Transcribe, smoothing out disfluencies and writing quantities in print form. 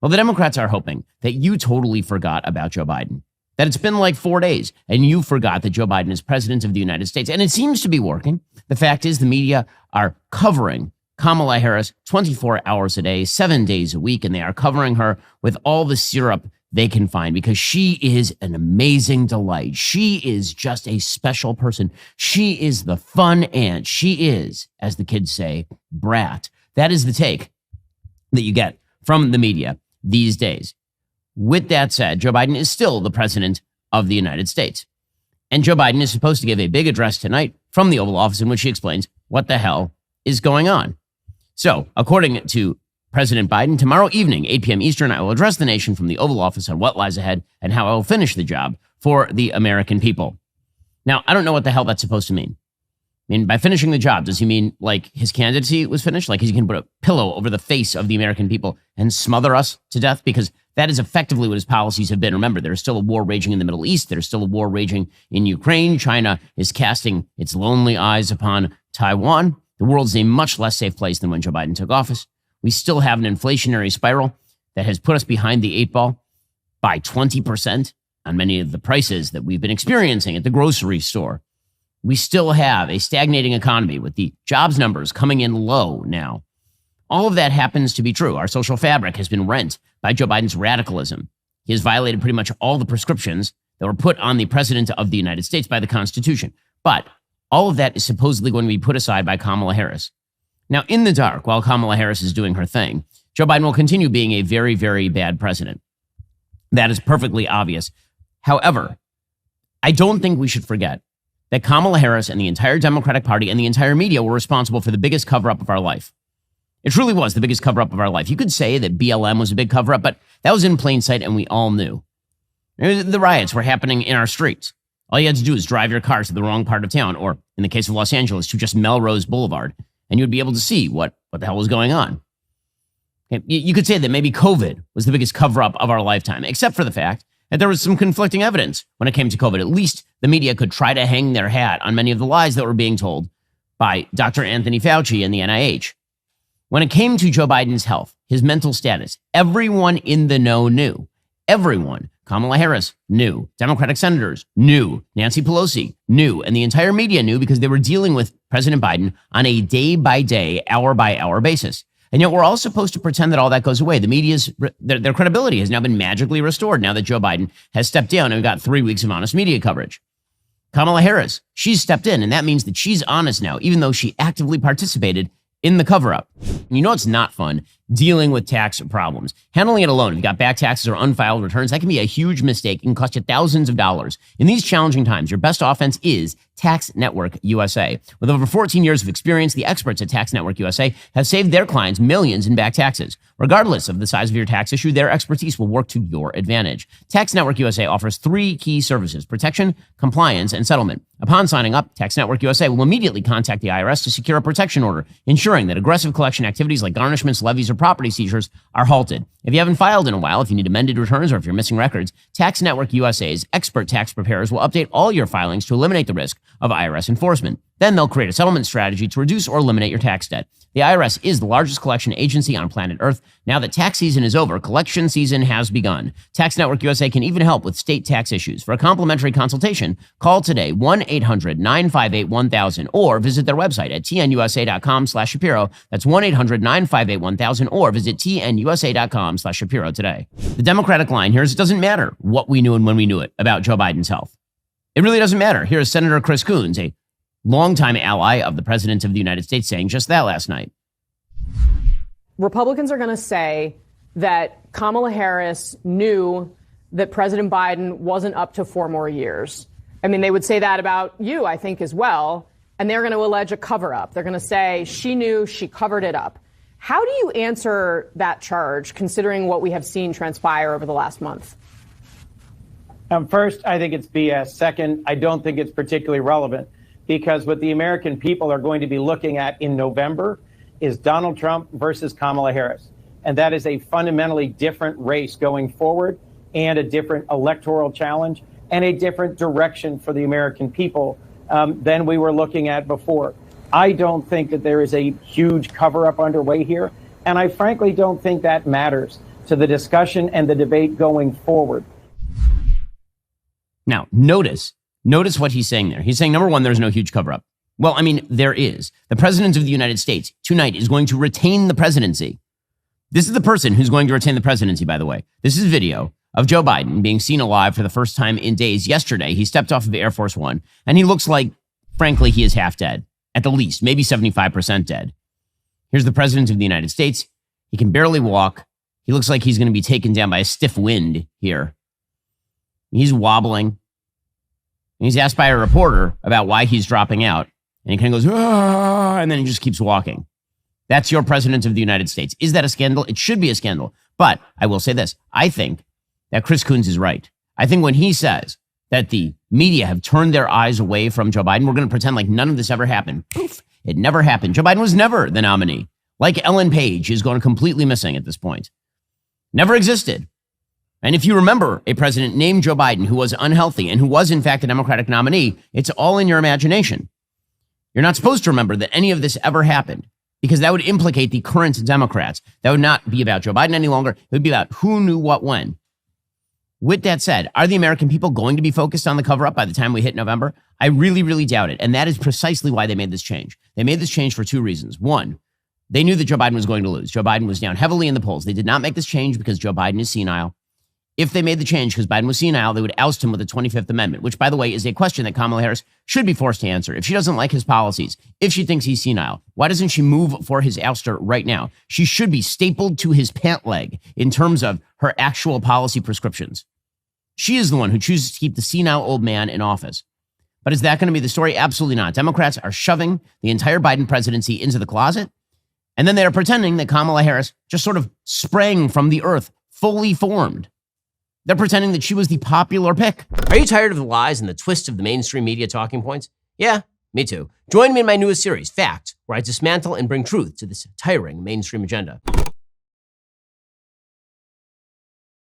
Well, the Democrats are hoping that you totally forgot about Joe Biden, that it's been like 4 days and you forgot that Joe Biden is president of the United States. And it seems to be working. The fact is the media are covering Kamala Harris 24 hours a day, 7 days a week, and they are covering her with all the syrup they can find because she is an amazing delight. She is just a special person. She is the fun aunt. She is, as the kids say, brat. That is the take that you get from the media these days. With that said, Joe Biden is still the president of the United States. And Joe Biden is supposed to give a big address tonight from the Oval Office in which he explains what the hell is going on. So, according to President Biden, tomorrow evening, 8 p.m. Eastern, I will address the nation from the Oval Office on what lies ahead and how I will finish the job for the American people. Now, I don't know what the hell that's supposed to mean. I mean, by finishing the job, does he mean like his candidacy was finished? Like he can put a pillow over the face of the American people and smother us to death? Because that is effectively what his policies have been. Remember, there's still a war raging in the Middle East. There's still a war raging in Ukraine. China is casting its lonely eyes upon Taiwan. The world's a much less safe place than when Joe Biden took office. We still have an inflationary spiral that has put us behind the 8 ball by 20% on many of the prices that we've been experiencing at the grocery store. We still have a stagnating economy with the jobs numbers coming in low now. All of that happens to be true. Our social fabric has been rent by Joe Biden's radicalism. He has violated pretty much all the prescriptions that were put on the president of the United States by the Constitution. But all of that is supposedly going to be put aside by Kamala Harris. Now, in the dark, while Kamala Harris is doing her thing, Joe Biden will continue being a very, very bad president. That is perfectly obvious. However, I don't think we should forget that Kamala Harris and the entire Democratic Party and the entire media were responsible for the biggest cover-up of our life. It truly was the biggest cover-up of our life. You could say that BLM was a big cover-up, but that was in plain sight and we all knew. The riots were happening in our streets. All you had to do is drive your car to the wrong part of town, or in the case of Los Angeles, to just Melrose Boulevard, and you'd be able to see what the hell was going on. You could say that maybe COVID was the biggest cover-up of our lifetime, except for the fact that there was some conflicting evidence when it came to COVID. At least the media could try to hang their hat on many of the lies that were being told by Dr. Anthony Fauci and the NIH. When it came to Joe Biden's health, his mental status, everyone in the know knew. Everyone. Kamala Harris knew. Democratic senators knew. Nancy Pelosi knew. And the entire media knew because they were dealing with President Biden on a day-by-day, hour-by-hour basis. And yet we're all supposed to pretend that all that goes away. The media's, their credibility has now been magically restored now that Joe Biden has stepped down and we've got 3 weeks of honest media coverage. Kamala Harris, she's stepped in, and that means that she's honest now, even though she actively participated in the cover-up. You know it's not fun dealing with tax problems. Handling it alone, if you got back taxes or unfiled returns, that can be a huge mistake. It can cost you thousands of dollars. In these challenging times, your best offense is Tax Network USA. With over 14 years of experience, the experts at Tax Network USA have saved their clients millions in back taxes. Regardless of the size of your tax issue, their expertise will work to your advantage. Tax Network USA offers 3 key services: protection, compliance, and settlement. Upon signing up, Tax Network USA will immediately contact the IRS to secure a protection order, ensuring that aggressive collection activities like garnishments, levies, or property seizures are halted. If you haven't filed in a while, if you need amended returns, or if you're missing records, Tax Network USA's expert tax preparers will update all your filings to eliminate the risk of IRS enforcement. Then they'll create a settlement strategy to reduce or eliminate your tax debt. The IRS is the largest collection agency on planet Earth. Now that tax season is over, collection season has begun. Tax Network USA can even help with state tax issues. For a complimentary consultation, call today 1-800-958-1000 or visit their website at tnusa.com/Shapiro. That's 1-800-958-1000 or visit tnusa.com/Shapiro today. The Democratic line here is it doesn't matter what we knew and when we knew it about Joe Biden's health. It really doesn't matter. Here is Senator Chris Coons, a longtime ally of the President of the United States, saying just that last night. Republicans are going to say that Kamala Harris knew that President Biden wasn't up to 4 more years. I mean, they would say that about you, I think, as well. And they're going to allege a cover-up. They're going to say she knew, she covered it up. How do you answer that charge, considering what we have seen transpire over the last month? First, I think it's BS. Second, I don't think it's particularly relevant, because what the American people are going to be looking at in November is Donald Trump versus Kamala Harris. And that is a fundamentally different race going forward, and a different electoral challenge, and a different direction for the American people than we were looking at before. I don't think that there is a huge cover-up underway here, and I frankly don't think that matters. to the discussion and the debate going forward. Now, notice what he's saying there. He's saying, number one, there's no huge cover-up. Well, I mean, there is. The president of the United States tonight is going to retain the presidency. This is the person who's going to retain the presidency, by the way. This is video of Joe Biden being seen alive for the first time in days. Yesterday, he stepped off of Air Force One, and he looks like, frankly, he is half dead, at the least, maybe 75% dead. Here's the president of the United States. He can barely walk. He looks like he's going to be taken down by a stiff wind here. He's wobbling. And he's asked by a reporter about why he's dropping out. And he kind of goes, ah, and then he just keeps walking. That's your president of the United States. Is that a scandal? It should be a scandal. But I will say this. I think that Chris Coons is right. I think when he says that the media have turned their eyes away from Joe Biden, we're going to pretend like none of this ever happened. Poof, it never happened. Joe Biden was never the nominee. Like Ellen Page is going completely missing at this point. Never existed. And if you remember a president named Joe Biden who was unhealthy and who was in fact a Democratic nominee, it's all in your imagination. You're not supposed to remember that any of this ever happened because that would implicate the current Democrats. That would not be about Joe Biden any longer. It would be about who knew what when. With that said, are the American people going to be focused on the cover-up by the time we hit November? I really, really doubt it. And that is precisely why they made this change. They made this change for two reasons. One, they knew that Joe Biden was going to lose. Joe Biden was down heavily in the polls. They did not make this change because Joe Biden is senile. If they made the change because Biden was senile, they would oust him with the 25th Amendment, which, by the way, is a question that Kamala Harris should be forced to answer. If she doesn't like his policies, if she thinks he's senile, why doesn't she move for his ouster right now? She should be stapled to his pant leg in terms of her actual policy prescriptions. She is the one who chooses to keep the senile old man in office. But is that going to be the story? Absolutely not. Democrats are shoving the entire Biden presidency into the closet, and then they are pretending that Kamala Harris just sort of sprang from the earth, fully formed. They're pretending that she was the popular pick. Are you tired of the lies and the twist of the mainstream media talking points? Yeah, me too. Join me in my newest series, Fact, where I dismantle and bring truth to this tiring mainstream agenda.